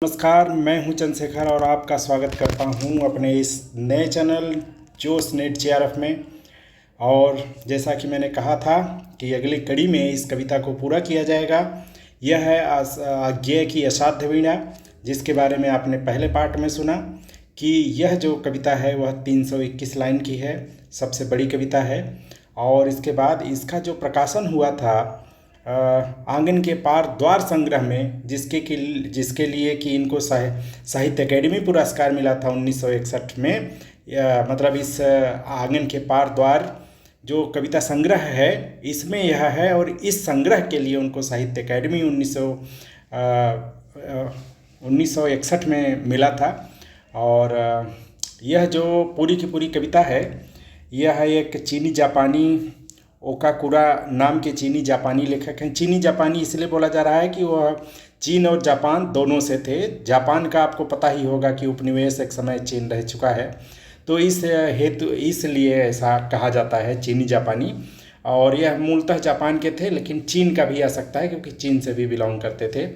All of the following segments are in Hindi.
नमस्कार, मैं हूं चंद्रशेखर और आपका स्वागत करता हूं अपने इस नए चैनल जोश नेट जेआरएफ में। और जैसा कि मैंने कहा था कि अगली कड़ी में इस कविता को पूरा किया जाएगा। यह है अज्ञेय की असाध्य वीणा, जिसके बारे में आपने पहले पार्ट में सुना कि यह जो कविता है वह 321 लाइन की है, सबसे बड़ी कविता है। और इसके बाद इसका जो प्रकाशन हुआ था आंगन के पार द्वार संग्रह में, जिसके लिए कि इनको साहित्य अकेडमी पुरस्कार मिला था 1961 में। मतलब इस आंगन के पार द्वार जो कविता संग्रह है इसमें यह है, और इस संग्रह के लिए उनको साहित्य अकेडमी 1961 में मिला था। और यह जो पूरी की पूरी कविता है यह एक चीनी जापानी ओकाकुरा नाम के चीनी जापानी लेखक हैं। चीनी जापानी इसलिए बोला जा रहा है कि वह चीन और जापान दोनों से थे। जापान का आपको पता ही होगा कि उपनिवेश एक समय चीन रह चुका है, तो इस हेतु इसलिए ऐसा कहा जाता है चीनी जापानी। और यह मूलतः जापान के थे, लेकिन चीन का भी आ सकता है क्योंकि चीन से भी बिलोंग करते थे।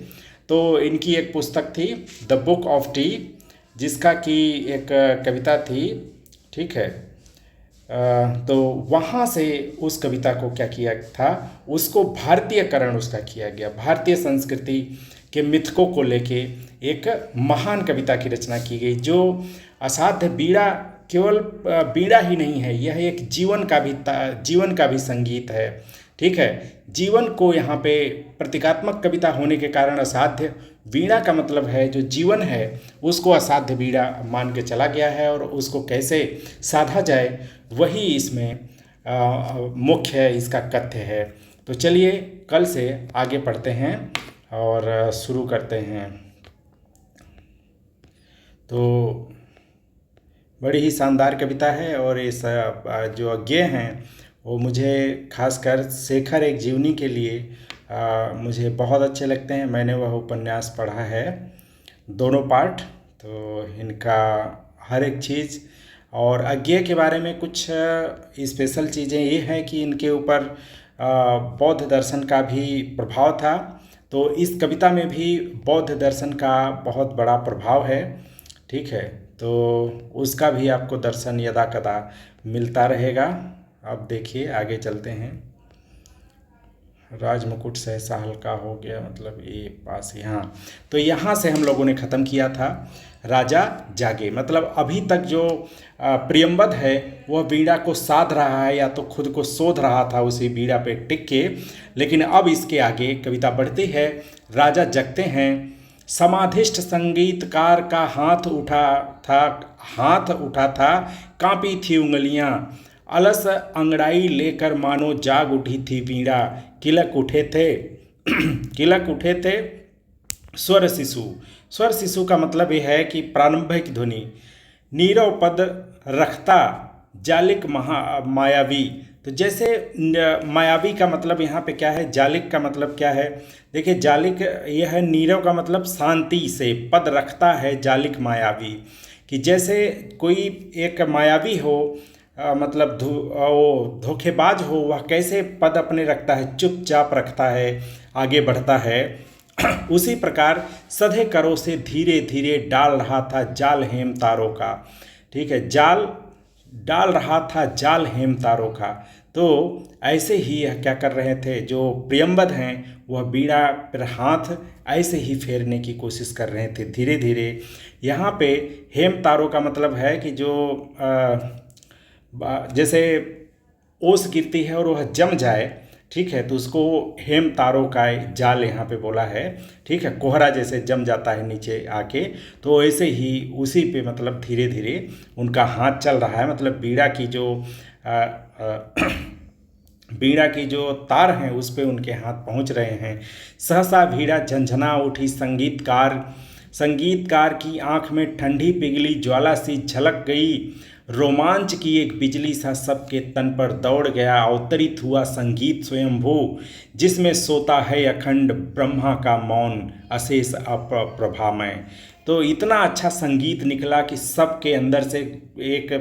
तो इनकी एक पुस्तक थी द बुक ऑफ टी, जिसका कि एक कविता थी, ठीक है। तो वहाँ से उस कविता को क्या किया था, उसको भारतीयकरण उसका किया गया। भारतीय संस्कृति के मिथकों को लेके एक महान कविता की रचना की गई। जो असाध्य बीड़ा केवल बीड़ा ही नहीं है, यह एक जीवन का भी संगीत है, ठीक है। जीवन को यहाँ पे प्रतीकात्मक कविता होने के कारण असाध्य वीणा का मतलब है जो जीवन है उसको असाध्य वीणा मान के चला गया है, और उसको कैसे साधा जाए वही इसमें मुख्य इसका कथ्य है। तो चलिए कल से आगे पढ़ते हैं और शुरू करते हैं। तो बड़ी ही शानदार कविता है, और इस जो अज्ञेय हैं वो मुझे खासकर शेखर एक जीवनी के लिए मुझे बहुत अच्छे लगते हैं। मैंने वह उपन्यास पढ़ा है, दोनों पार्ट, तो इनका हर एक चीज़। और अज्ञेय के बारे में कुछ स्पेशल चीज़ें ये हैं कि इनके ऊपर बौद्ध दर्शन का भी प्रभाव था। तो इस कविता में भी बौद्ध दर्शन का बहुत बड़ा प्रभाव है, ठीक है। तो उसका भी आपको दर्शन यदा कदा मिलता रहेगा। अब देखिए आगे चलते हैं। राजमुकुट सहसा हल्का हो गया, मतलब ये पास यहाँ। तो यहाँ से हम लोगों ने ख़त्म किया था राजा जागे, मतलब अभी तक जो प्रियंबद है वह बीड़ा को साध रहा है या तो खुद को शोध रहा था उसी बीड़ा पे टिक के। लेकिन अब इसके आगे कविता बढ़ती है। राजा जगते हैं, समाधिष्ठ संगीतकार का हाथ उठा था, कांपी थी उंगलियां, अलस अंगड़ाई लेकर मानो जाग उठी थी वीणा, किलक उठे थे स्वर शिशु। स्वर शिशु का मतलब यह है कि प्रारंभिक ध्वनि। नीरव पद रखता जालिक मायावी। तो जैसे मायावी का मतलब यहाँ पे क्या है, जालिक का मतलब क्या है। देखिए जालिक यह है, नीरव का मतलब शांति से, पद रखता है जालिक मायावी, कि जैसे कोई एक मायावी हो, मतलब वो धोखेबाज हो, वह कैसे पद अपने रखता है, चुपचाप रखता है, आगे बढ़ता है। उसी प्रकार सधे करों से धीरे धीरे डाल रहा था जाल हेम तारों का, ठीक है। जाल डाल रहा था जाल हेम तारों का। तो ऐसे ही क्या कर रहे थे जो प्रियंबद हैं, वह बीड़ा पर हाथ ऐसे ही फेरने की कोशिश कर रहे थे धीरे धीरे। यहाँ पे हेम तारों का मतलब है कि जो जैसे ओस गिरती है और वह जम जाए, ठीक है, तो उसको हेम तारों का जाल यहाँ पे बोला है, ठीक है। कोहरा जैसे जम जाता है नीचे आके, तो ऐसे ही उसी पे मतलब धीरे धीरे उनका हाथ चल रहा है। मतलब बीड़ा की जो तार हैं उस पे उनके हाथ पहुँच रहे हैं। सहसा भीड़ा झंझना उठी, संगीतकार की आंख में ठंडी पिघली ज्वाला सी झलक गई, रोमांच की एक बिजली सा सबके तन पर दौड़ गया, अवतरित हुआ संगीत स्वयंभू, जिसमें सोता है अखंड ब्रह्मा का मौन अशेष अप्रभामय। तो इतना अच्छा संगीत निकला कि सबके अंदर से एक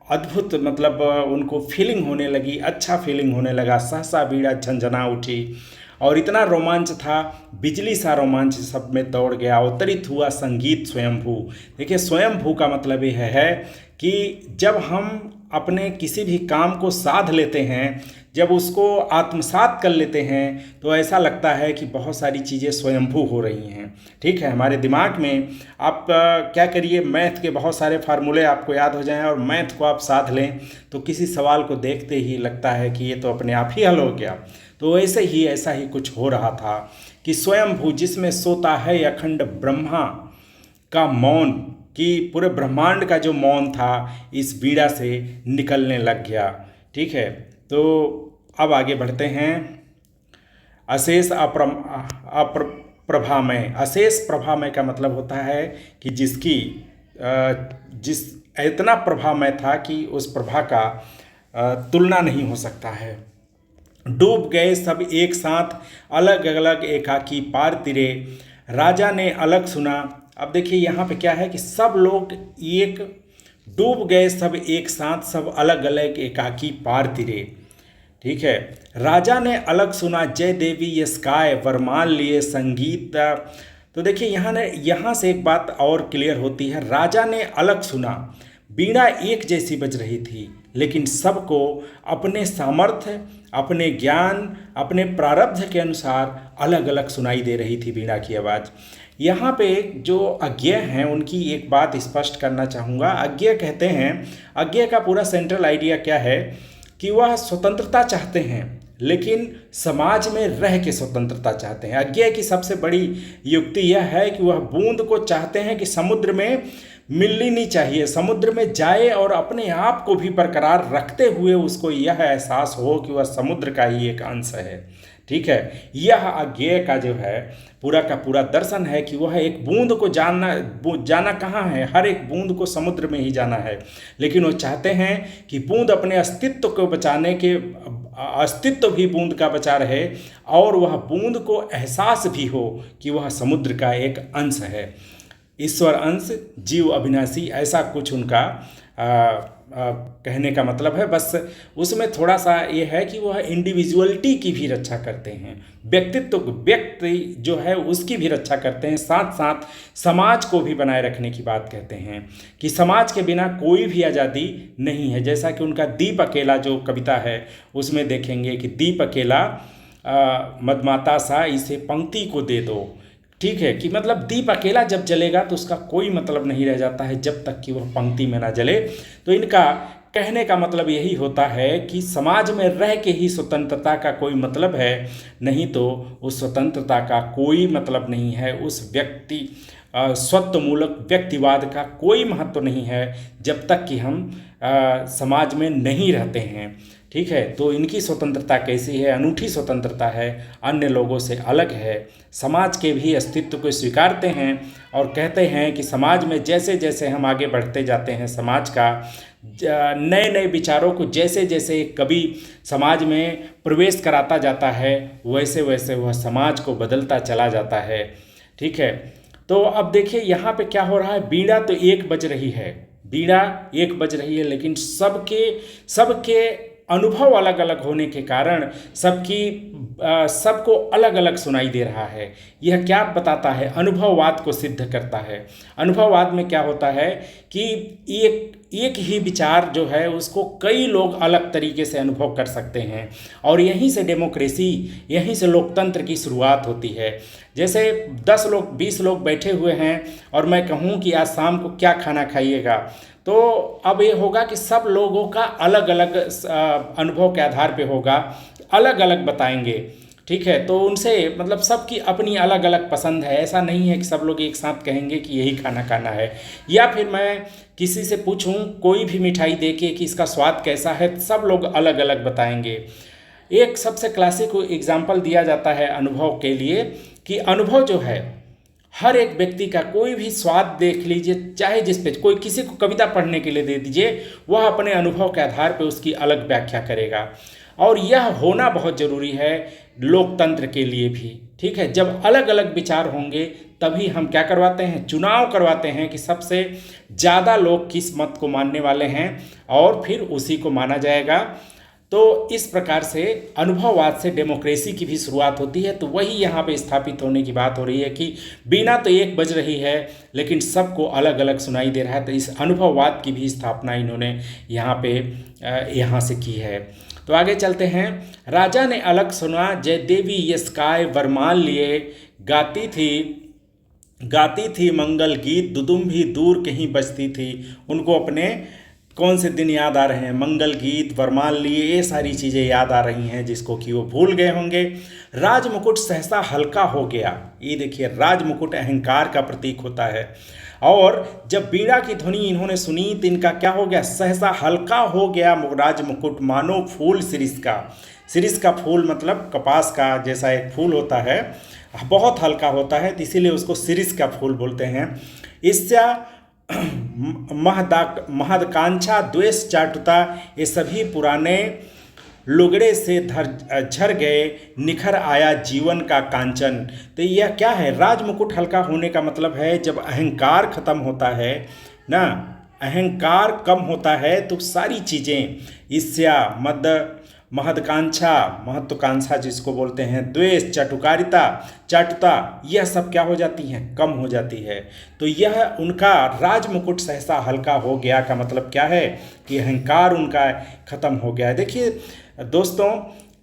अद्भुत, मतलब उनको फीलिंग होने लगी, अच्छा फीलिंग होने लगा। सहसा बीड़ा झंझना उठी, और इतना रोमांच था, बिजली सा रोमांच सब में दौड़ गया, अवतरित हुआ संगीत स्वयंभू। देखिए, स्वयंभू का मतलब यह है कि जब हम अपने किसी भी काम को साध लेते हैं, जब उसको आत्मसात कर लेते हैं, तो ऐसा लगता है कि बहुत सारी चीज़ें स्वयंभू हो रही हैं। ठीक है, हमारे दिमाग में आप क्या करिए, मैथ के बहुत सारे फार्मूले आपको याद हो जाएं और मैथ को आप साध लें, तो किसी सवाल को देखते ही लगता है कि ये तो अपने आप ही हल हो गया। तो ऐसा ही कुछ हो रहा था कि स्वयंभू, जिसमें सोता है अखंड ब्रह्मा का मौन, कि पूरे ब्रह्मांड का जो मौन था इस बीड़ा से निकलने लग गया। ठीक है, तो अब आगे बढ़ते हैं। अशेष प्रभामय। अशेष प्रभामय का मतलब होता है कि जिस इतना प्रभामय था कि उस प्रभा का तुलना नहीं हो सकता है। डूब गए सब एक साथ, अलग अलग एकाकी पार तिरे, राजा ने अलग सुना। अब देखिए यहाँ पे क्या है कि सब लोग एक, डूब गए सब एक साथ, सब अलग अलग एकाकी पार तिरे। ठीक है, राजा ने अलग सुना, जय देवी यस्काय, वरमान लिए संगीत। तो देखिए यहाँ से एक बात और क्लियर होती है। राजा ने अलग सुना, बीड़ा एक जैसी बज रही थी, लेकिन सबको अपने सामर्थ्य, अपने ज्ञान, अपने प्रारब्ध के अनुसार अलग अलग सुनाई दे रही थी बीड़ा की आवाज़। यहाँ पे जो अज्ञेय हैं उनकी एक बात स्पष्ट करना चाहूँगा। अज्ञेय कहते हैं, अज्ञेय का पूरा सेंट्रल आइडिया क्या है कि वह स्वतंत्रता चाहते हैं, लेकिन समाज में रह के स्वतंत्रता चाहते हैं। अज्ञेय की सबसे बड़ी युक्ति यह है कि वह बूंद को चाहते हैं कि समुद्र में मिलनी नहीं चाहिए, समुद्र में जाए और अपने आप को भी बरकरार रखते हुए उसको यह एहसास हो कि वह समुद्र का ही एक अंश है। ठीक है, यह अज्ञेय का जो है पूरा का पूरा दर्शन है कि वह एक बूंद को जाना कहाँ है, हर एक बूंद को समुद्र में ही जाना है, लेकिन वो चाहते हैं कि बूंद अपने अस्तित्व को बचाने के, अस्तित्व भी बूंद का बचा रहे और वह बूंद को एहसास भी हो कि वह समुद्र का एक अंश है। ईश्वर अंश, जीव अविनाशी, ऐसा कुछ उनका कहने का मतलब है। बस उसमें थोड़ा सा ये है कि वह इंडिविजुअलिटी की भी रक्षा करते हैं, व्यक्तित्व, व्यक्ति जो है उसकी भी रक्षा करते हैं, साथ साथ समाज को भी बनाए रखने की बात कहते हैं कि समाज के बिना कोई भी आज़ादी नहीं है। जैसा कि उनका दीप अकेला जो कविता है उसमें देखेंगे कि दीप अकेला मदमाता सा, इसे पंक्ति को दे दो। ठीक है, कि मतलब दीप अकेला जब जलेगा तो उसका कोई मतलब नहीं रह जाता है जब तक कि वह पंक्ति में ना जले। तो इनका कहने का मतलब यही होता है कि समाज में रह के ही स्वतंत्रता का कोई मतलब है, नहीं तो उस स्वतंत्रता का कोई मतलब नहीं है, उस व्यक्ति स्वत्वमूलक व्यक्तिवाद का कोई महत्व नहीं है जब तक कि हम समाज में नहीं रहते हैं। ठीक है, तो इनकी स्वतंत्रता कैसी है, अनूठी स्वतंत्रता है, अन्य लोगों से अलग है, समाज के भी अस्तित्व को स्वीकारते हैं और कहते हैं कि समाज में जैसे जैसे हम आगे बढ़ते जाते हैं, समाज का नए नए विचारों को जैसे जैसे कभी समाज में प्रवेश कराता जाता है, वैसे वैसे वह समाज को बदलता चला जाता है। ठीक है, तो अब देखिए यहाँ पे क्या हो रहा है, बीड़ा तो एक बज रही है, बीड़ा एक बज रही है, लेकिन सबके अनुभव अलग अलग होने के कारण सबको अलग अलग सुनाई दे रहा है। यह क्या बताता है, अनुभववाद को सिद्ध करता है। अनुभववाद में क्या होता है कि एक ही विचार जो है उसको कई लोग अलग तरीके से अनुभव कर सकते हैं और यहीं से डेमोक्रेसी, यहीं से लोकतंत्र की शुरुआत होती है। जैसे 10 लोग 20 लोग बैठे हुए हैं और मैं कहूँ कि आज शाम को क्या खाना खाइएगा, तो अब ये होगा कि सब लोगों का अलग अलग अनुभव के आधार पे होगा, अलग अलग बताएंगे। ठीक है, तो उनसे मतलब सबकी अपनी अलग अलग पसंद है, ऐसा नहीं है कि सब लोग एक साथ कहेंगे कि यही खाना खाना है। या फिर मैं किसी से पूछूं कोई भी मिठाई दे के कि इसका स्वाद कैसा है, सब लोग अलग अलग बताएंगे। एक सबसे क्लासिक एग्जाम्पल दिया जाता है अनुभव के लिए कि अनुभव जो है हर एक व्यक्ति का, कोई भी स्वाद देख लीजिए, चाहे जिस पे कोई किसी को कविता पढ़ने के लिए दे दीजिए, वह अपने अनुभव के आधार पे उसकी अलग व्याख्या करेगा और यह होना बहुत ज़रूरी है लोकतंत्र के लिए भी। ठीक है, जब अलग अलग विचार होंगे तभी हम क्या करवाते हैं, चुनाव करवाते हैं कि सबसे ज़्यादा लोग किस मत को मानने वाले हैं और फिर उसी को माना जाएगा। तो इस प्रकार से अनुभववाद से डेमोक्रेसी की भी शुरुआत होती है। तो वही यहाँ पे स्थापित होने की बात हो रही है कि बीना तो एक बज रही है लेकिन सबको अलग अलग सुनाई दे रहा है। तो इस अनुभववाद की भी स्थापना इन्होंने यहाँ से की है। तो आगे चलते हैं। राजा ने अलग सुना, जयदेवी यस्काय वरमाल लिए, गाती थी मंगल गीत, दुदुम्भी दूर कहीं बजती थी। उनको अपने कौन से दिन याद आ रहे हैं? मंगल गीत, वरमाल लिए, ये सारी चीज़ें याद आ रही हैं जिसको कि वो भूल गए होंगे। राजमुकुट सहसा हल्का हो गया। ये देखिए, राजमुकुट अहंकार का प्रतीक होता है। और जब बीड़ा की ध्वनि इन्होंने सुनी तो इनका क्या हो गया? सहसा हल्का हो गया राजमुकुट, मानो फूल शिरीष का। शिरीष का फूल मतलब कपास का जैसा एक फूल होता है, बहुत हल्का होता है, तो इसीलिए उसको शिरीष का फूल बोलते हैं। इससे महदकांक्षा, द्वेष, चाटुता, ये सभी पुराने लुगड़े से झर गए, निखर आया जीवन का कांचन। तो यह क्या है? राजमुकुट हल्का होने का मतलब है जब अहंकार खत्म होता है ना, अहंकार कम होता है तो सारी चीज़ें, ईर्ष्या, महत्वाकांक्षा, महत्वाकांक्षा जिसको बोलते हैं, द्वेष, चाटुता, यह सब क्या हो जाती हैं? कम हो जाती है। तो यह उनका राजमुकुट सहसा हल्का हो गया का मतलब क्या है? कि अहंकार उनका खत्म हो गया है। देखिए दोस्तों,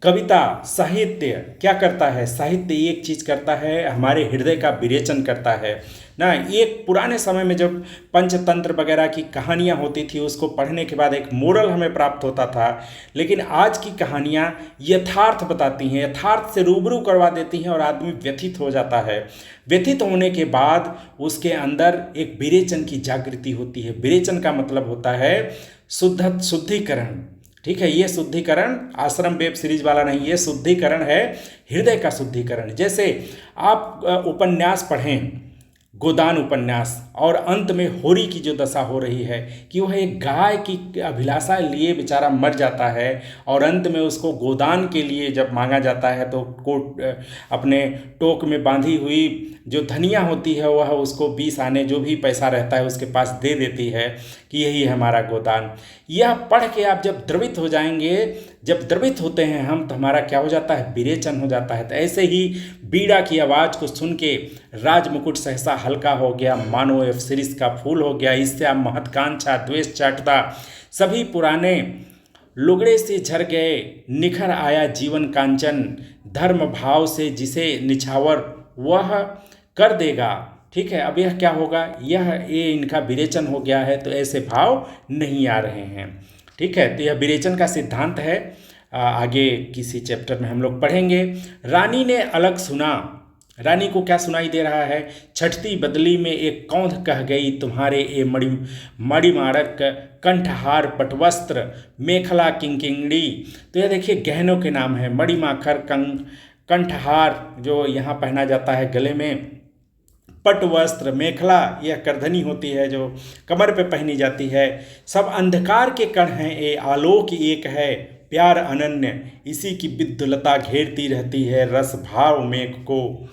कविता, साहित्य क्या करता है? साहित्य एक चीज़ करता है, हमारे हृदय का विरेचन करता है ना। एक पुराने समय में जब पंचतंत्र वगैरह की कहानियाँ होती थी, उसको पढ़ने के बाद एक मोरल हमें प्राप्त होता था। लेकिन आज की कहानियाँ यथार्थ बताती हैं, यथार्थ से रूबरू करवा देती हैं और आदमी व्यथित हो जाता है। व्यथित होने के बाद उसके अंदर एक विरेचन की जागृति होती है। विरेचन का मतलब होता है शुद्धिकरण। ठीक है, ये शुद्धिकरण आश्रम वेब सीरीज वाला नहीं, ये शुद्धिकरण है, हृदय का शुद्धिकरण। जैसे आप उपन्यास पढ़ें, गोदान उपन्यास, और अंत में होरी की जो दशा हो रही है कि वह एक गाय की अभिलाषा लिए बेचारा मर जाता है और अंत में उसको गोदान के लिए जब मांगा जाता है तो कोट अपने टोक में बांधी हुई जो धनिया होती है वह उसको 20 आने जो भी पैसा रहता है उसके पास दे देती है कि यही है हमारा गोदान। यह पढ़ के आप जब द्रवित हो जाएंगे, जब द्रवित होते हैं हम, तो हमारा क्या हो जाता है? विरेचन हो जाता है। तो ऐसे ही बीड़ा की आवाज़ को सुन के राजमुकुट सहसा हल्का हो गया, मानो शिरीष का फूल हो गया। इससे महत्वाकांक्षा, द्वेष, चाटुता, सभी पुराने लुगड़े से झर गए, निखर आया जीवन कांचन, धर्म भाव से जिसे निछावर वह कर देगा। ठीक है, अब यह क्या होगा? ये इनका विरेचन हो गया है, तो ऐसे भाव नहीं आ रहे हैं। ठीक है, तो यह विरेचन का सिद्धांत है। आगे किसी चैप्टर में हम लोग पढ़ेंगे। रानी ने अलग सुना। रानी को क्या सुनाई दे रहा है? छठती बदली में एक कौंध कह गई, तुम्हारे ए मणिमारक, कंठहार, पटवस्त्र, मेखला, किंकिंगड़ी। तो यह देखिए गहनों के नाम है। मणिमाखर, कंठहार जो यहाँ पहना जाता है गले में, पटवस्त्र, मेखला यह करधनी होती है जो कमर पे पहनी जाती है। सब अंधकार के कण हैं, ये आलोक एक है, प्यार अनन्य, इसी की विद्युलता घेरती रहती है रस भाव मेघ को।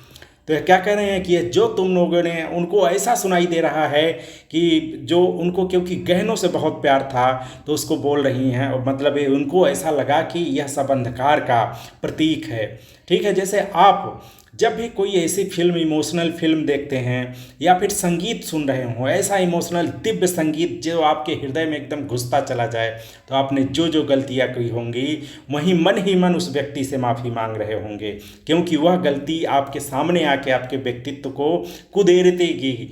तो क्या कह रहे हैं कि ये जो तुम लोगों ने, उनको ऐसा सुनाई दे रहा है कि जो उनको क्योंकि गहनों से बहुत प्यार था तो उसको बोल रही हैं, और मतलब ये उनको ऐसा लगा कि यह सब अंधकार का प्रतीक है। ठीक है, जैसे आप जब भी कोई ऐसी फिल्म, इमोशनल फिल्म देखते हैं या फिर संगीत सुन रहे हो, ऐसा इमोशनल दिव्य संगीत जो आपके हृदय में एकदम घुसता चला जाए, तो आपने जो जो गलतियां की होंगी वहीं मन ही मन उस व्यक्ति से माफ़ी मांग रहे होंगे, क्योंकि वह गलती आपके सामने आके आपके व्यक्तित्व को कुदेर देगी।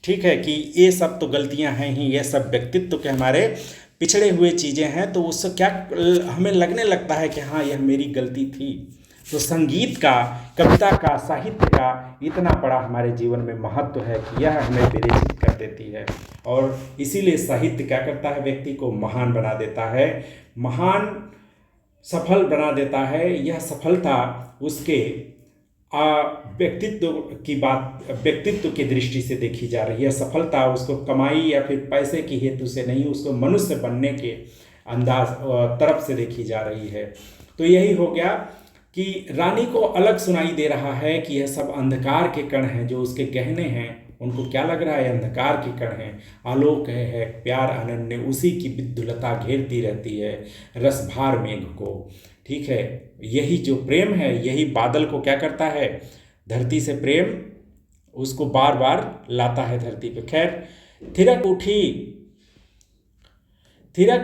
ठीक है, कि ये सब तो गलतियाँ हैं ही, ये सब व्यक्तित्व के हमारे पिछड़े हुए चीज़ें हैं, तो उससे क्या हमें लगने लगता है कि हाँ यह मेरी गलती थी। तो संगीत का, कविता का, साहित्य का इतना बड़ा हमारे जीवन में महत्व है कि यह हमें विरेचित कर देती है। और इसीलिए साहित्य क्या करता है? व्यक्ति को महान बना देता है, महान सफल बना देता है। यह सफलता उसके व्यक्तित्व की दृष्टि से देखी जा रही है। सफलता उसको कमाई या फिर पैसे की हेतु से नहीं, उसको मनुष्य बनने के अंदाज तरफ से देखी जा रही है। तो यही हो गया कि रानी को अलग सुनाई दे रहा है कि यह सब अंधकार के कण हैं जो उसके गहने हैं। उनको क्या लग रहा है? अंधकार के कण हैं। आलोक है प्यार अनन्य, उसी की विद्युलता घेरती रहती है रसभार मेघ को। ठीक है, यही जो प्रेम है, यही बादल को क्या करता है? धरती से प्रेम उसको बार बार लाता है धरती पे। खैर, थिरक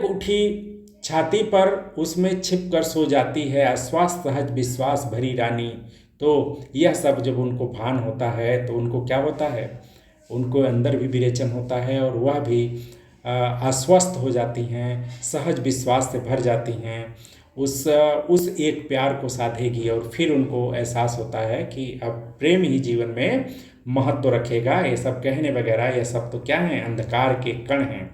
उठी छाती पर, उसमें छिप कर सो जाती है आश्वास सहज विश्वास भरी रानी। तो यह सब जब उनको भान होता है तो उनको क्या होता है? उनको अंदर भी विरेचन होता है और वह भी आश्वस्त हो जाती हैं, सहज विश्वास से भर जाती हैं। उस एक प्यार को साधेगी और फिर उनको एहसास होता है कि अब प्रेम ही जीवन में महत्व रखेगा। ये सब कहने वगैरह ये सब तो क्या हैं? अंधकार के कण हैं।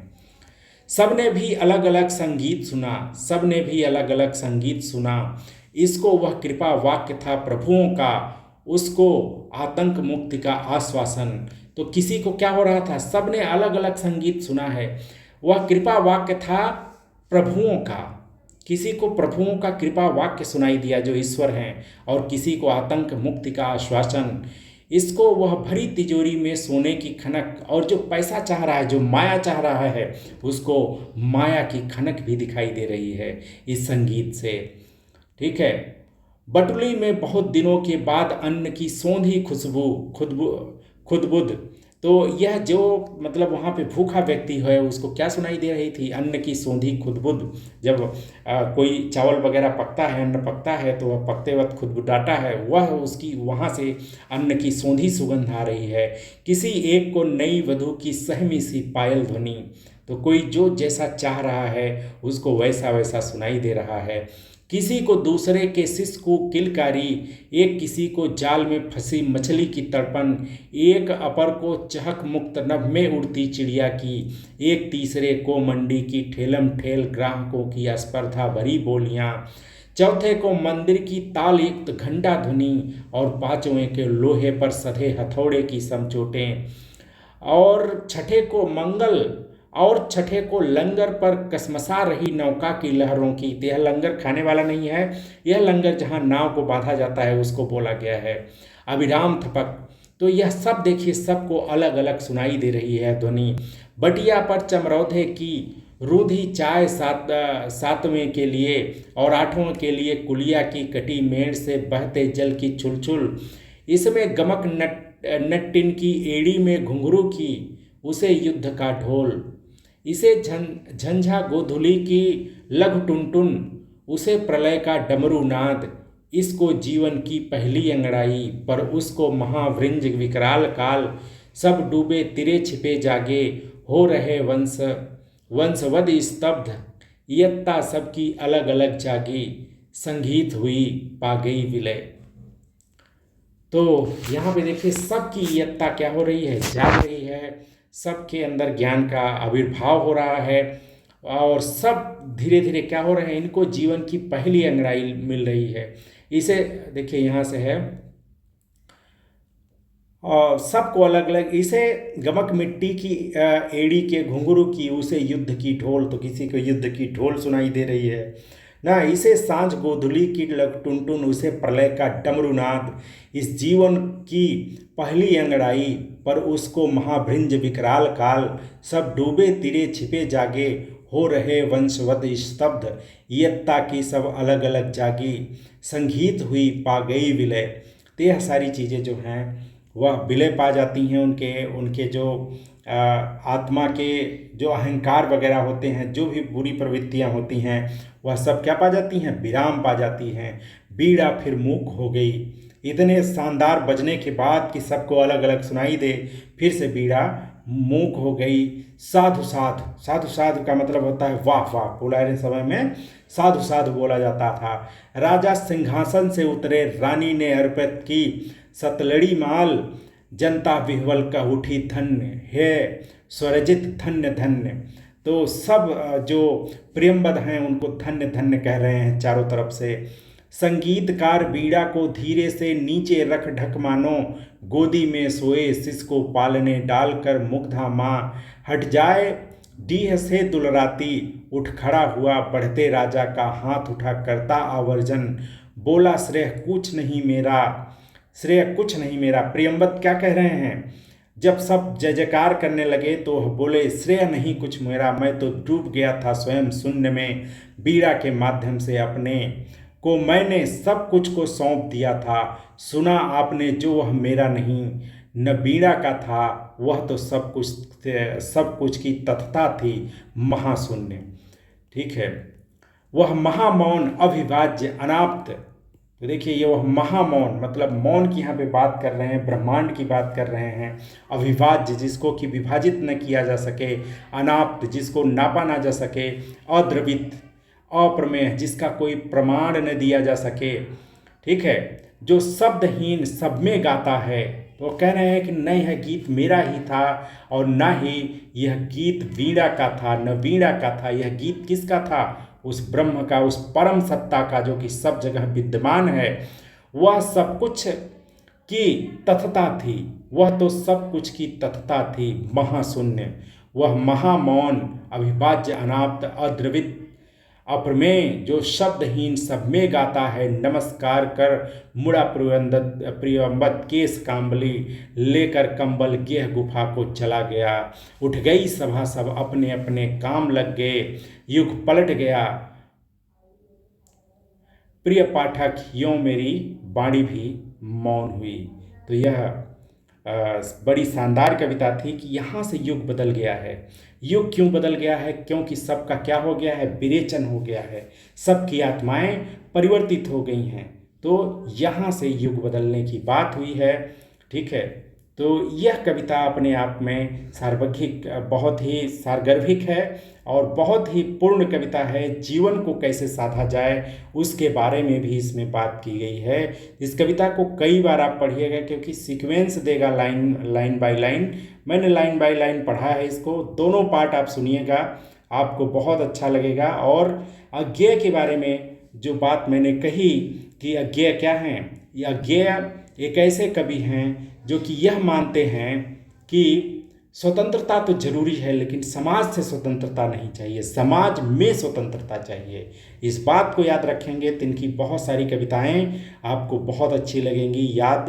सबने भी अलग अलग संगीत सुना, सबने भी अलग अलग संगीत सुना। इसको वह कृपा वाक्य था प्रभुओं का, उसको आतंक मुक्ति का आश्वासन। तो किसी को क्या हो रहा था? सबने अलग अलग संगीत सुना है। वह कृपा वाक्य था प्रभुओं का। किसी को प्रभुओं का कृपा वाक्य सुनाई दिया जो ईश्वर हैं, और किसी को आतंक मुक्ति का आश्वासन। इसको वह भरी तिजोरी में सोने की खनक, और जो पैसा चाह रहा है, जो माया चाह रहा है, उसको माया की खनक भी दिखाई दे रही है इस संगीत से। ठीक है, बटुली में बहुत दिनों के बाद अन्न की सौंधी खुशबू खुदबुद। तो यह जो मतलब वहाँ पे भूखा व्यक्ति है उसको क्या सुनाई दे रही थी? अन्न की सौंधी खुदबुद। जब कोई चावल वगैरह पकता है, अन्न पकता है, तो वह पकते वक्त खुदबुदाता है, वह उसकी वहाँ से अन्न की सौंधी सुगंध आ रही है। किसी एक को नई वधू की सहमी सी पायल ध्वनि। तो कोई जो जैसा चाह रहा है उसको वैसा वैसा सुनाई दे रहा है। किसी को दूसरे के शिष्य को किलकारी, एक किसी को जाल में फंसी मछली की तड़पन, एक अपर को चहक मुक्त नभ में उड़ती चिड़िया की, एक तीसरे को मंडी की ठेलम ठेल ग्राहकों की स्पर्धा भरी बोलियां, चौथे को मंदिर की ताल युक्त घंटा ध्वनि, और पांचवें के लोहे पर सधे हथौड़े की समचोटें, और छठे को लंगर पर कसमसा रही नौका की लहरों की। तो यह लंगर खाने वाला नहीं है, यह लंगर जहाँ नाव को बांधा जाता है उसको बोला गया है। अविराम थपक। तो यह सब देखिए, सबको अलग अलग सुनाई दे रही है ध्वनि। बटिया पर चमरौधे की रूधी चाय सातवें के लिए, और आठवें के लिए कुलिया की कटी मेड़ से बहते जल की छुलछुल। इसमें गमक नट्टिन की एड़ी में घुंघरू की, उसे युद्ध का ढोल। इसे झंझा गोधुली की लघु टुनटुन, उसे प्रलय का डमरू नाद। इसको जीवन की पहली अंगड़ाई, पर उसको महावृंज विकराल काल। सब डूबे तिरे छिपे जागे, हो रहे वंशवद स्तब्ध। इयत्ता सबकी अलग अलग जागी, संगीत हुई पा गई विलय। तो यहाँ पे देखिए, सबकी इयत्ता क्या हो रही है? जाग रही है। सबके अंदर ज्ञान का आविर्भाव हो रहा है, और सब धीरे धीरे क्या हो रहे हैं? इनको जीवन की पहली अंगड़ाई मिल रही है। इसे देखिए, यहाँ से है, और सबको अलग अलग। इसे गमक मिट्टी की एड़ी के घुंघरू की, उसे युद्ध की ढोल। तो किसी को युद्ध की ढोल सुनाई दे रही है ना। इसे सांझ गोधुली की लघु टुनटुन, उसे प्रलय का डमरुनाद। इस जीवन की पहली अंगड़ाई, पर उसको महाभृंज विकराल काल। सब डूबे तिरे छिपे जागे, हो रहे वंशवद स्तब्ध। इयत्ता की सब अलग अलग जागी, संगीत हुई पा गई विलय। तो यह सारी चीज़ें जो हैं वह विलय पा जाती हैं। उनके जो आत्मा के जो अहंकार वगैरह होते हैं, जो भी बुरी प्रवृत्तियां होती हैं, वह सब क्या पा जाती हैं? विराम पा जाती हैं। बीड़ा फिर मूक हो गई। इतने शानदार बजने के बाद कि सबको अलग अलग सुनाई दे, फिर से बीड़ा मूक हो गई। साधु साधु का मतलब होता है वाह वाह। पुराने समय में साधु साधु बोला जाता था। राजा सिंहासन से उतरे, रानी ने अर्पित की सतलड़ी माल। जनता विह्वल का उठी धन्य है स्वरजित धन्य धन्य। तो सब जो प्रेमबद्ध हैं उनको धन्य धन्य कह रहे हैं चारों तरफ से। संगीतकार बीड़ा को धीरे से नीचे रख ढक मानो, गोदी में सोए शिश को पालने डालकर मुग्धा माँ। हट जाए डीह से दुलराती, उठ खड़ा हुआ बढ़ते राजा का हाथ उठा करता आवर्जन। बोला श्रेय कुछ नहीं मेरा, श्रेय कुछ नहीं मेरा। प्रियंवद क्या कह रहे हैं? जब सब जय जयकार करने लगे तो वह बोले श्रेय नहीं कुछ मेरा, मैं तो डूब गया था स्वयं शून्य में, बीड़ा के माध्यम से अपने को मैंने सब कुछ को सौंप दिया था। सुना आपने जो वह मेरा नहीं, न बीड़ा का था वह तो सब कुछ की तथता थी महाशून्य। ठीक है, वह महामौन अविभाज्य अनाप्त। तो देखिए ये वह महामौन, मतलब मौन की यहाँ पे बात कर रहे हैं, ब्रह्मांड की बात कर रहे हैं। अविभाज्य जिसको कि विभाजित न किया जा सके, अनाप्त जिसको नापा ना जा सके, अद्रवित अप्रमेय जिसका कोई प्रमाण न दिया जा सके। ठीक है, जो शब्दहीन सब में गाता है। तो कह रहे हैं कि न यह गीत मेरा ही था और न ही यह गीत वीणा का था, न वीणा का था। यह गीत किसका था? उस ब्रह्म का, उस परम सत्ता का जो कि सब जगह विद्यमान है। वह सब कुछ की तथता थी, वह तो सब कुछ की तथता थी महाशून्य। वह महामौन अविभाज्य अनाप्त अद्रवित अप्रमेय जो शब्दहीन सब में गाता है। नमस्कार कर मुड़ा प्रियंवद केस कांबली, लेकर कंबल गेह गुफा को चला गया। उठ गई सभा सब अपने अपने काम लग गए, युग पलट गया। प्रिय पाठक यों मेरी वाणी भी मौन हुई। तो यह बड़ी शानदार कविता थी कि यहाँ से युग बदल गया है। युग क्यों बदल गया है? क्योंकि सबका क्या हो गया है? विरेचन हो गया है, सबकी आत्माएं परिवर्तित हो गई हैं। तो यहाँ से युग बदलने की बात हुई है। ठीक है, तो यह कविता अपने आप में सार्वज्ञिक बहुत ही सारगर्भिक है और बहुत ही पूर्ण कविता है। जीवन को कैसे साधा जाए उसके बारे में भी इसमें बात की गई है। इस कविता को कई बार आप पढ़िएगा क्योंकि सीक्वेंस देगा लाइन बाय लाइन। मैंने लाइन बाय लाइन पढ़ा है इसको, दोनों पार्ट आप सुनिएगा, आपको बहुत अच्छा लगेगा। और अज्ञेय के बारे में जो बात मैंने कही कि अज्ञेय क्या हैं, ये अज्ञेय एक ऐसे कवि हैं जो कि यह मानते हैं कि स्वतंत्रता तो जरूरी है लेकिन समाज से स्वतंत्रता नहीं चाहिए, समाज में स्वतंत्रता चाहिए। इस बात को याद रखेंगे तो इनकी बहुत सारी कविताएं आपको बहुत अच्छी लगेंगी। याद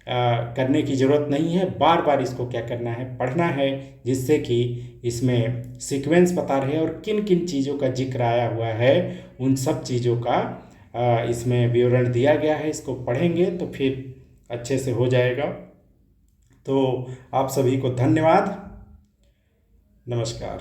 करने की ज़रूरत नहीं है, बार बार इसको क्या करना है, पढ़ना है, जिससे कि इसमें सीक्वेंस पता रहे और किन किन चीज़ों का जिक्र आया हुआ है उन सब चीज़ों का इसमें विवरण दिया गया है। इसको पढ़ेंगे तो फिर अच्छे से हो जाएगा। तो आप सभी को धन्यवाद, नमस्कार।